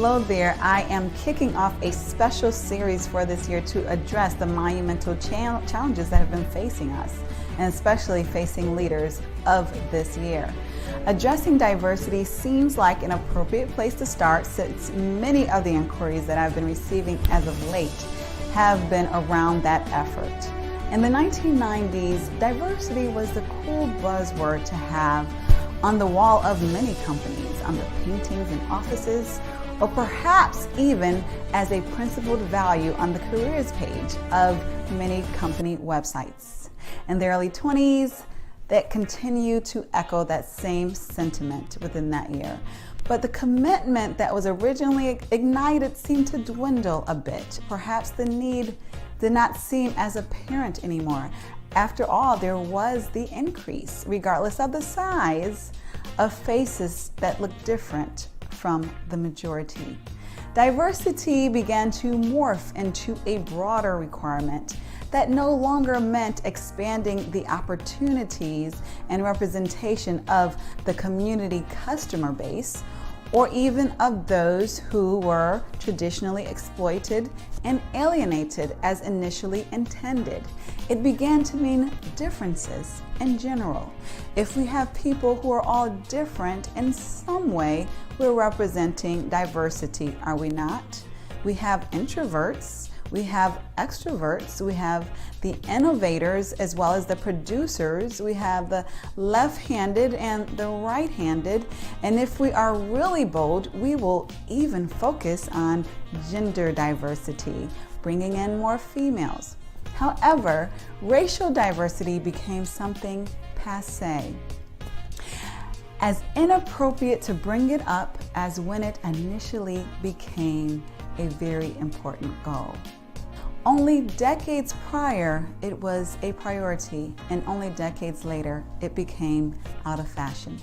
Hello there. I am kicking off a special series for this year to address the monumental challenges that have been facing us, and especially facing leaders of this year. Addressing diversity seems like an appropriate place to start, since many of the inquiries that I've been receiving as of late have been around that effort. In the 1990s, diversity was the cool buzzword to have on the wall of many companies, on the paintings in offices, or perhaps even as a principled value on the careers page of many company websites. In the early 20s, that continue to echo that same sentiment within that year. But the commitment that was originally ignited seemed to dwindle a bit. Perhaps the need did not seem as apparent anymore. After all, there was the increase, regardless of the size, of faces that looked different from the majority. Diversity began to morph into a broader requirement that no longer meant expanding the opportunities and representation of the community customer base, or even of those who were traditionally exploited and alienated as initially intended. It began to mean differences in general. If we have people who are all different in some way, we're representing diversity, are we not? We have introverts, we have extroverts, we have the innovators as well as the producers, we have the left-handed and the right-handed, and if we are really bold, we will even focus on gender diversity, bringing in more females. However, racial diversity became something passé, as inappropriate to bring it up as when it initially became a very important goal. Only decades prior, it was a priority, and only decades later, it became out of fashion.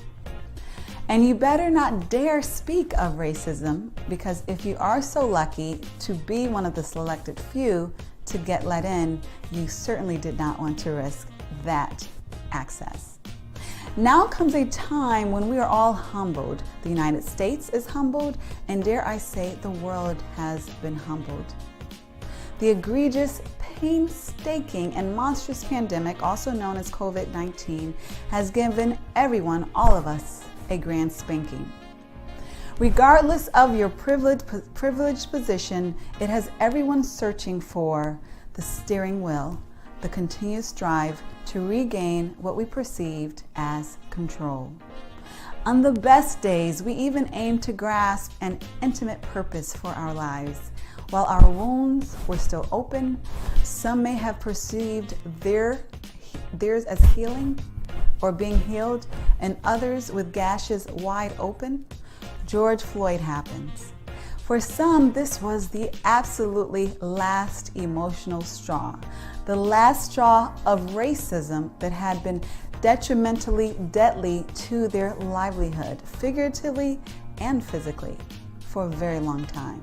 And you better not dare speak of racism, because if you are so lucky to be one of the selected few to get let in, you certainly did not want to risk that access. Now comes a time when we are all humbled. The United States is humbled, and dare I say, the world has been humbled. The egregious, painstaking, and monstrous pandemic, also known as COVID-19, has given everyone, all of us, a grand spanking. Regardless of your privileged position, it has everyone searching for the steering wheel, the continuous drive to regain what we perceived as control. On the best days, we even aim to grasp an intimate purpose for our lives. While our wounds were still open, some may have perceived theirs as healing or being healed, and others with gashes wide open. George Floyd happens. For some, this was the absolutely last emotional straw, the last straw of racism that had been detrimentally deadly to their livelihood, figuratively and physically, for a very long time.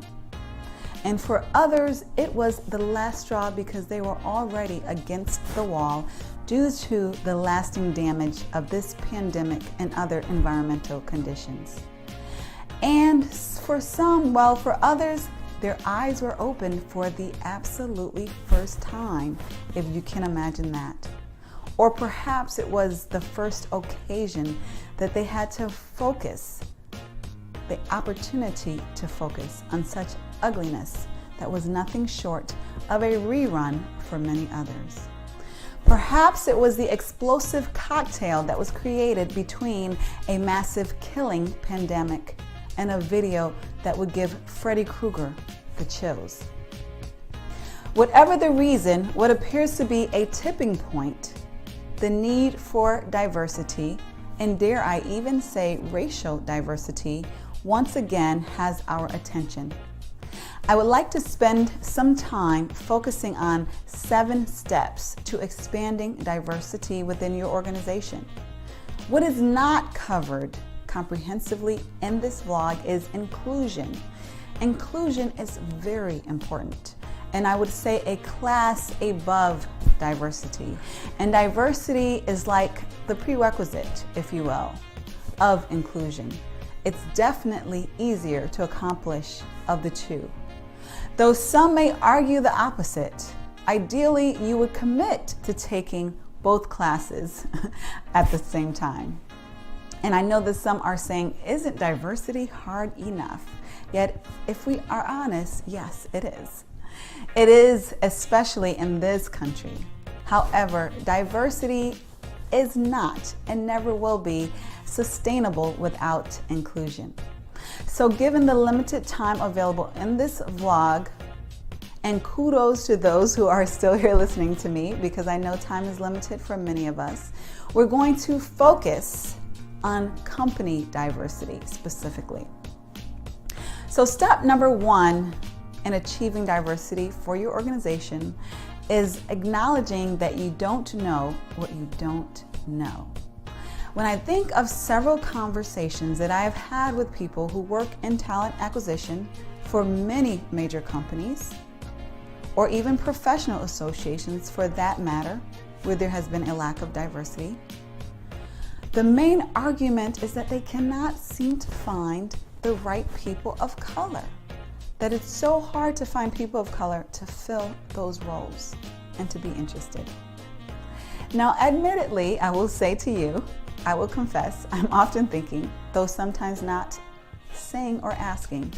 And for others, it was the last straw because they were already against the wall due to the lasting damage of this pandemic and other environmental conditions. And for some, well, for others, their eyes were opened for the absolutely first time, if you can imagine that. Or perhaps it was the first occasion that they had to focus, the opportunity to focus on such ugliness that was nothing short of a rerun for many others. Perhaps it was the explosive cocktail that was created between a massive killing pandemic and a video that would give Freddy Krueger the chills. Whatever the reason, what appears to be a tipping point, the need for diversity, and dare I even say racial diversity, once again has our attention. I would like to spend some time focusing on 7 steps to expanding diversity within your organization. What is not covered comprehensively in this vlog is inclusion. Inclusion is very important, and I would say a class above diversity. And diversity is like the prerequisite, if you will, of inclusion. it's definitely easier to accomplish of the two. Though some may argue the opposite, ideally you would commit to taking both classes at the same time. And I know that some are saying, isn't diversity hard enough? Yet, if we are honest, yes, it is. It is, especially in this country. However, diversity is not and never will be sustainable without inclusion. So given the limited time available in this vlog, and kudos to those who are still here listening to me, because I know time is limited for many of us, we're going to focus on company diversity specifically. So step number one in achieving diversity for your organization is acknowledging that you don't know what you don't know. When I think of several conversations that I have had with people who work in talent acquisition for many major companies, or even professional associations for that matter, where there has been a lack of diversity, the main argument is that they cannot seem to find the right people of color. That it's so hard to find people of color to fill those roles and to be interested. Now, admittedly, I will say to you, I will confess, I'm often thinking, though sometimes not saying or asking,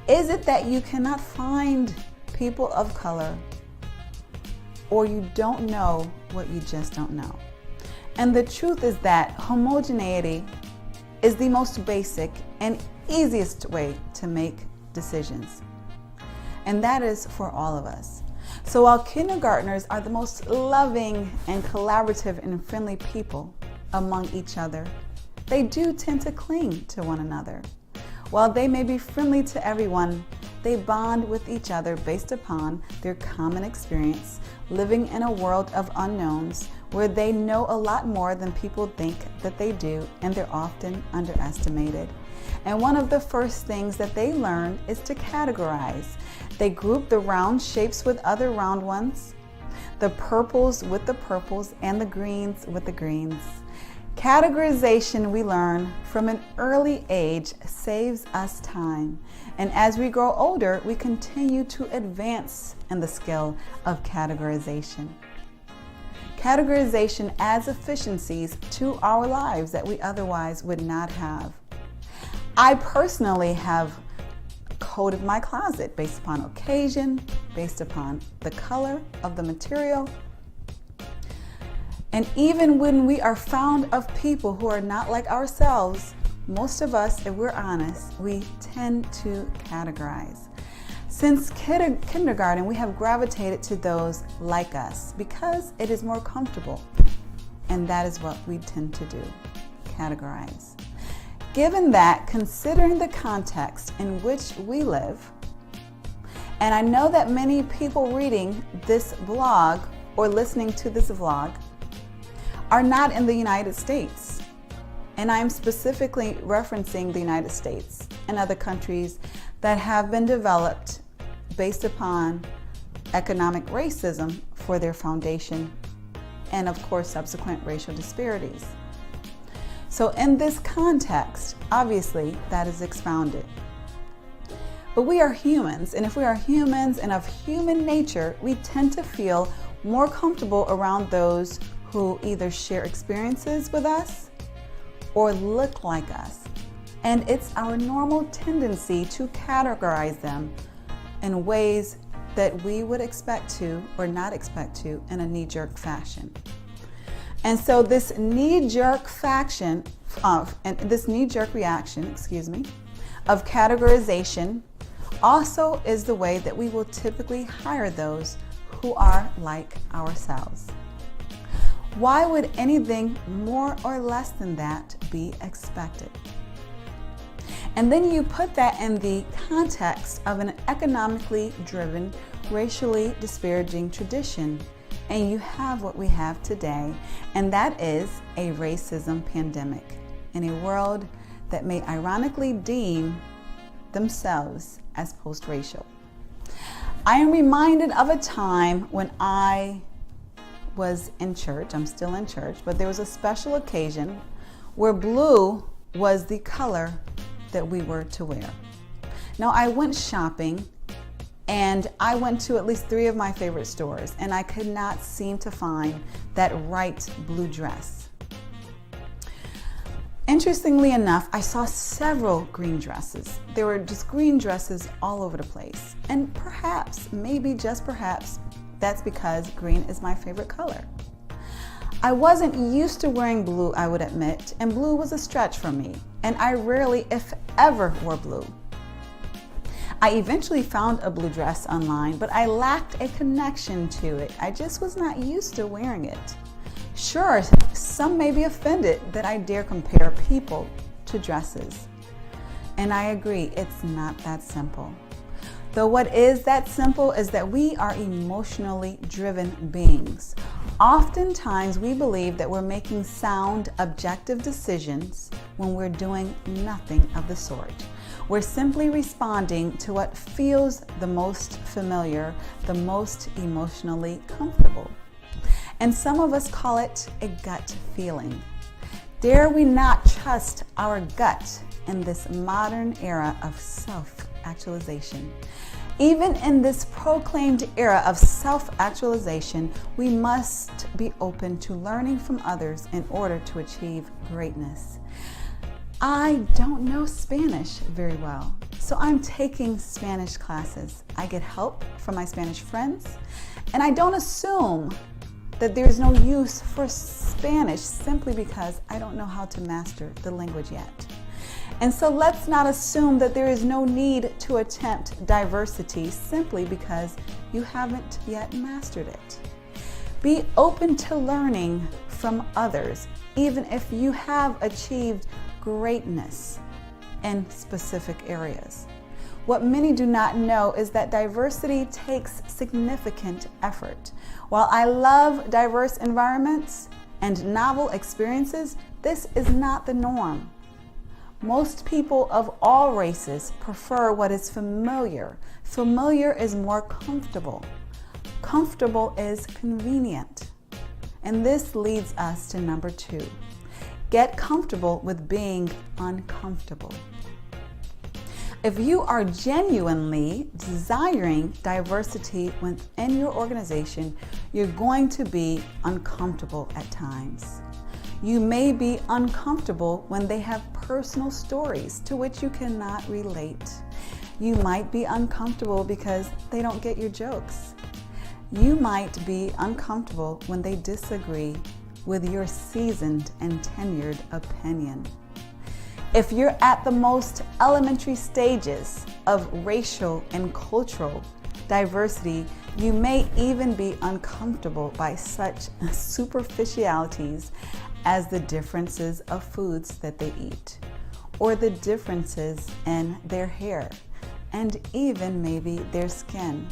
is it that you cannot find people of color, or you don't know what you just don't know? And the truth is that homogeneity is the most basic and easiest way to make decisions. And that is for all of us. So while kindergartners are the most loving and collaborative and friendly people among each other, they do tend to cling to one another. While they may be friendly to everyone, they bond with each other based upon their common experience living in a world of unknowns where they know a lot more than people think that they do, and they're often underestimated. And one of the first things that they learn is to categorize. They group the round shapes with other round ones, the purples with the purples, and the greens with the greens. Categorization, we learn from an early age, saves us time. And as we grow older, we continue to advance in the skill of categorization. Categorization adds efficiencies to our lives that we otherwise would not have. I personally have coded my closet based upon occasion, based upon the color of the material. And even when we are found of people who are not like ourselves, most of us, if we're honest, we tend to categorize. Since kindergarten, we have gravitated to those like us because it is more comfortable. And that is what we tend to do, categorize. Given that, considering the context in which we live, and I know that many people reading this blog or listening to this vlog are not in the United States. And I'm specifically referencing the United States and other countries that have been developed based upon economic racism for their foundation, and of course subsequent racial disparities. So in this context, obviously that is expounded. But we are humans, and if we are humans and of human nature, we tend to feel more comfortable around those who either share experiences with us or look like us. And it's our normal tendency to categorize them in ways that we would expect to or not expect to in a knee-jerk fashion. And so this knee-jerk reaction of categorization also is the way that we will typically hire those who are like ourselves. Why would anything more or less than that be expected? And then you put that in the context of an economically driven, racially disparaging tradition, and you have what we have today, and that is a racism pandemic in a world that may ironically deem themselves as post-racial. I am reminded of a time when I was in church. I'm still in church, but there was a special occasion where blue was the color that we were to wear. Now, I went shopping and I went to at least 3 of my favorite stores, and I could not seem to find that right blue dress. Interestingly enough, I saw several green dresses. There were just green dresses all over the place. And perhaps, maybe just perhaps, that's because green is my favorite color. I wasn't used to wearing blue, I would admit, and blue was a stretch for me, and I rarely, if ever, wore blue. I eventually found a blue dress online, but I lacked a connection to it. I just was not used to wearing it. Sure, some may be offended that I dare compare people to dresses. And I agree, it's not that simple. Though what is that simple is that we are emotionally driven beings. Oftentimes we believe that we're making sound, objective decisions when we're doing nothing of the sort. We're simply responding to what feels the most familiar, the most emotionally comfortable. And some of us call it a gut feeling. Dare we not trust our gut in this modern era of self-actualization? Even in this proclaimed era of self-actualization, we must be open to learning from others in order to achieve greatness. I don't know Spanish very well, so I'm taking Spanish classes. I get help from my Spanish friends, and I don't assume that there's no use for Spanish simply because I don't know how to master the language yet. And so let's not assume that there is no need to attempt diversity simply because you haven't yet mastered it. Be open to learning from others, even if you have achieved greatness in specific areas. What many do not know is that diversity takes significant effort. While I love diverse environments and novel experiences, this is not the norm. Most people of all races prefer what is familiar. Familiar is more comfortable. Comfortable is convenient. And this leads us to number 2. Get comfortable with being uncomfortable. If you are genuinely desiring diversity within your organization, you're going to be uncomfortable at times. You may be uncomfortable when they have personal stories to which you cannot relate. You might be uncomfortable because they don't get your jokes. You might be uncomfortable when they disagree with your seasoned and tenured opinion. If you're at the most elementary stages of racial and cultural diversity, you may even be uncomfortable by such superficialities as the differences of foods that they eat, or the differences in their hair, and even maybe their skin.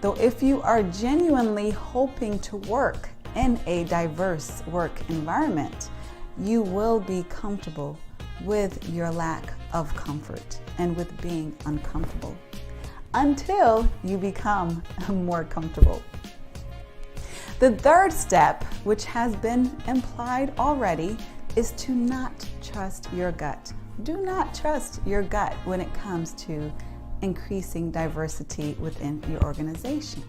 Though if you are genuinely hoping to work in a diverse work environment, you will be comfortable with your lack of comfort and with being uncomfortable until you become more comfortable. The third step, which has been implied already, is to not trust your gut. Do not trust your gut when it comes to increasing diversity within your organization.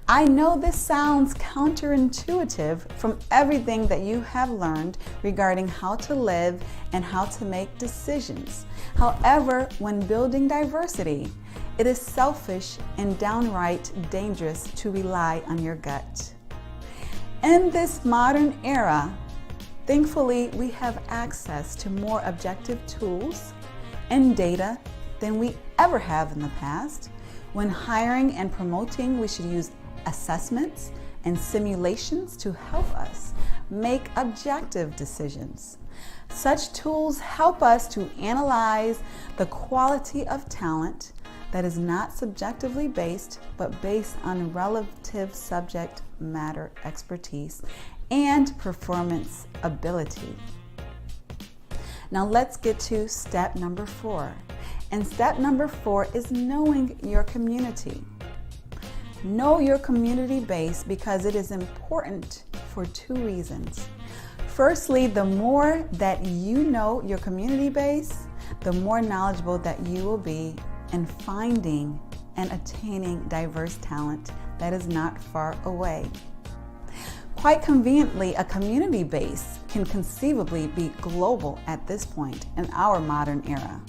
I know this sounds counterintuitive from everything that you have learned regarding how to live and how to make decisions. However, when building diversity, it is selfish and downright dangerous to rely on your gut. In this modern era, thankfully, we have access to more objective tools and data than we ever have in the past. When hiring and promoting, we should use assessments and simulations to help us make objective decisions. Such tools help us to analyze the quality of talent that is not subjectively based, but based on relative subject matter expertise and performance ability. Now let's get to step number 4. And step number 4 is knowing your community. Know your community base because it is important for 2 reasons. Firstly, the more that you know your community base, the more knowledgeable that you will be in finding and attaining diverse talent that is not far away. Quite conveniently, a community base can conceivably be global at this point in our modern era.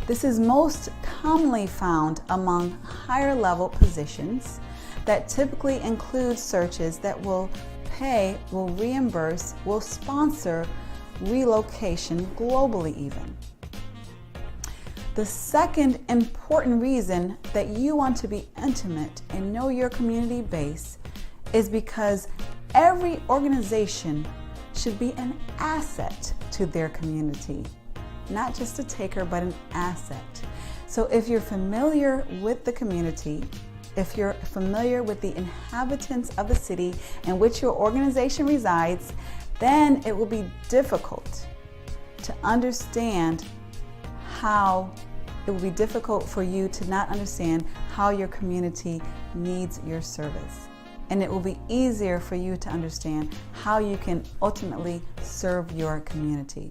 This is most commonly found among higher level positions that typically include searches that will pay, will reimburse, will sponsor relocation globally even. The second important reason that you want to be intimate and know your community base is because every organization should be an asset to their community. Not just a taker, but an asset. So if you're familiar with the community, if you're familiar with the inhabitants of the city in which your organization resides, then it will be difficult to understand it will be difficult for you to not understand how your community needs your service. And it will be easier for you to understand how you can ultimately serve your community.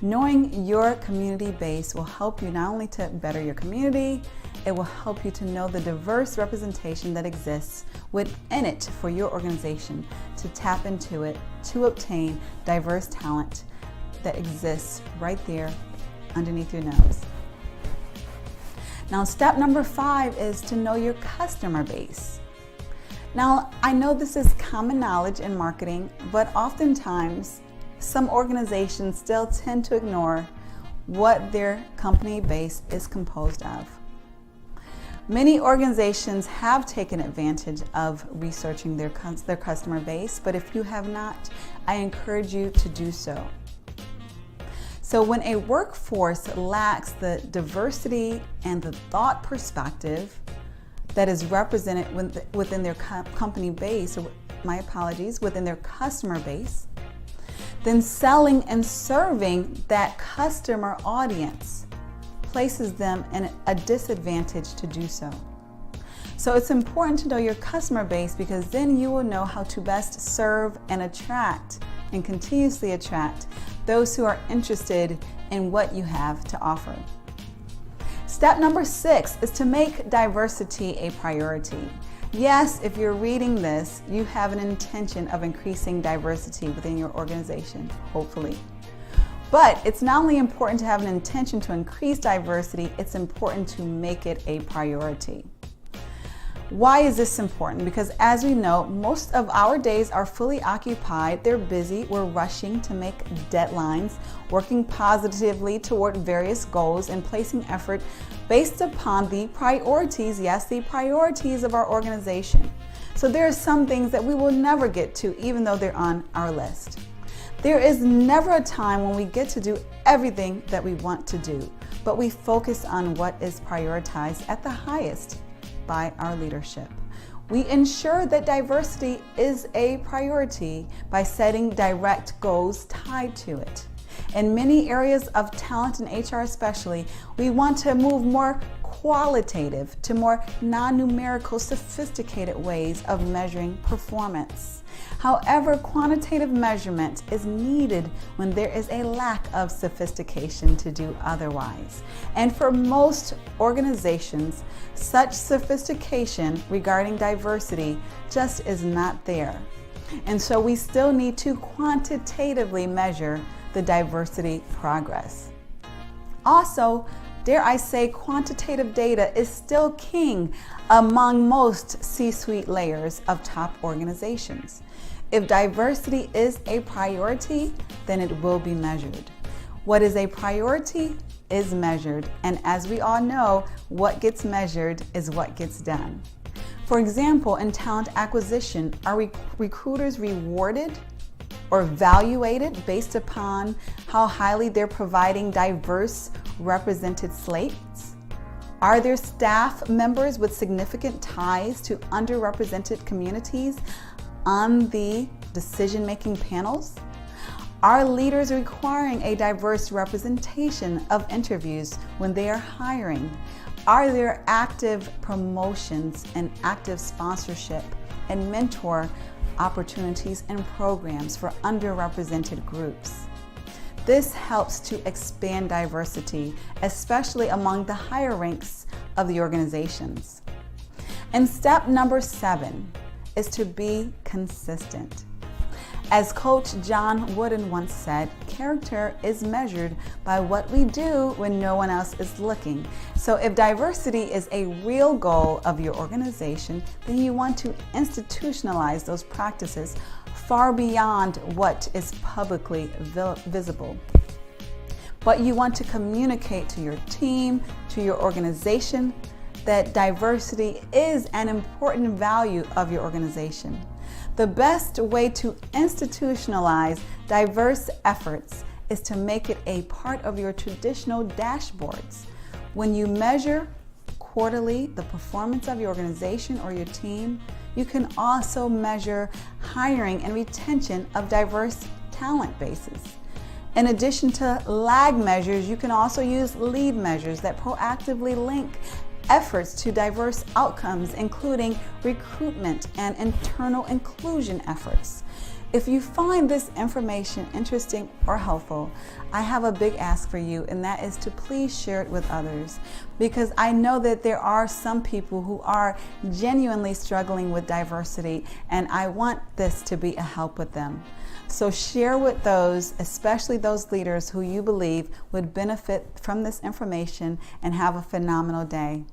Knowing your community base will help you not only to better your community, it will help you to know the diverse representation that exists within it for your organization, to tap into it, to obtain diverse talent that exists right there underneath your nose. Now, step number 5 is to know your customer base. Now, I know this is common knowledge in marketing, but oftentimes some organizations still tend to ignore what their company base is composed of. Many organizations have taken advantage of researching their customer base, but if you have not, I encourage you to do so. So when a workforce lacks the diversity and the thought perspective that is represented within their company base, or within their customer base, then selling and serving that customer audience places them in a disadvantage to do so. So it's important to know your customer base, because then you will know how to best serve and attract and continuously attract those who are interested in what you have to offer. Step number 6 is to make diversity a priority. Yes, if you're reading this, you have an intention of increasing diversity within your organization, hopefully. But it's not only important to have an intention to increase diversity, it's important to make it a priority. Why is this important? Because as we know, most of our days are fully occupied. They're busy. We're rushing to make deadlines, working positively toward various goals, and placing effort based upon the priorities, yes, the priorities of our organization. So there are some things that we will never get to, even though they're on our list. There is never a time when we get to do everything that we want to do, but we focus on what is prioritized at the highest by our leadership. We ensure that diversity is a priority by setting direct goals tied to it. In many areas of talent and HR especially, we want to move more qualitative to more non-numerical, sophisticated ways of measuring performance. However, quantitative measurement is needed when there is a lack of sophistication to do otherwise. And for most organizations, such sophistication regarding diversity just is not there. And so we still need to quantitatively measure the diversity progress. Also, dare I say, quantitative data is still king among most C-suite layers of top organizations. If diversity is a priority, then it will be measured. What is a priority is measured, and as we all know, what gets measured is what gets done. For example, in talent acquisition, are recruiters rewarded or evaluated based upon how highly they're providing diverse represented slates? Are there staff members with significant ties to underrepresented communities on the decision-making panels? Are leaders requiring a diverse representation of interviews when they are hiring? Are there active promotions and active sponsorship and mentor opportunities and programs for underrepresented groups? This helps to expand diversity, especially among the higher ranks of the organizations. And step number 7 is to be consistent. As Coach John Wooden once said, character is measured by what we do when no one else is looking. So if diversity is a real goal of your organization, then you want to institutionalize those practices far beyond what is publicly visible. But you want to communicate to your team, to your organization, that diversity is an important value of your organization. The best way to institutionalize diverse efforts is to make it a part of your traditional dashboards. When you measure quarterly the performance of your organization or your team, you can also measure hiring and retention of diverse talent bases. In addition to lag measures, you can also use lead measures that proactively link efforts to diverse outcomes, including recruitment and internal inclusion efforts. If you find this information interesting or helpful, I have a big ask for you, and that is to please share it with others, because I know that there are some people who are genuinely struggling with diversity, and I want this to be a help with them. So share with those, especially those leaders who you believe would benefit from this information, and have a phenomenal day.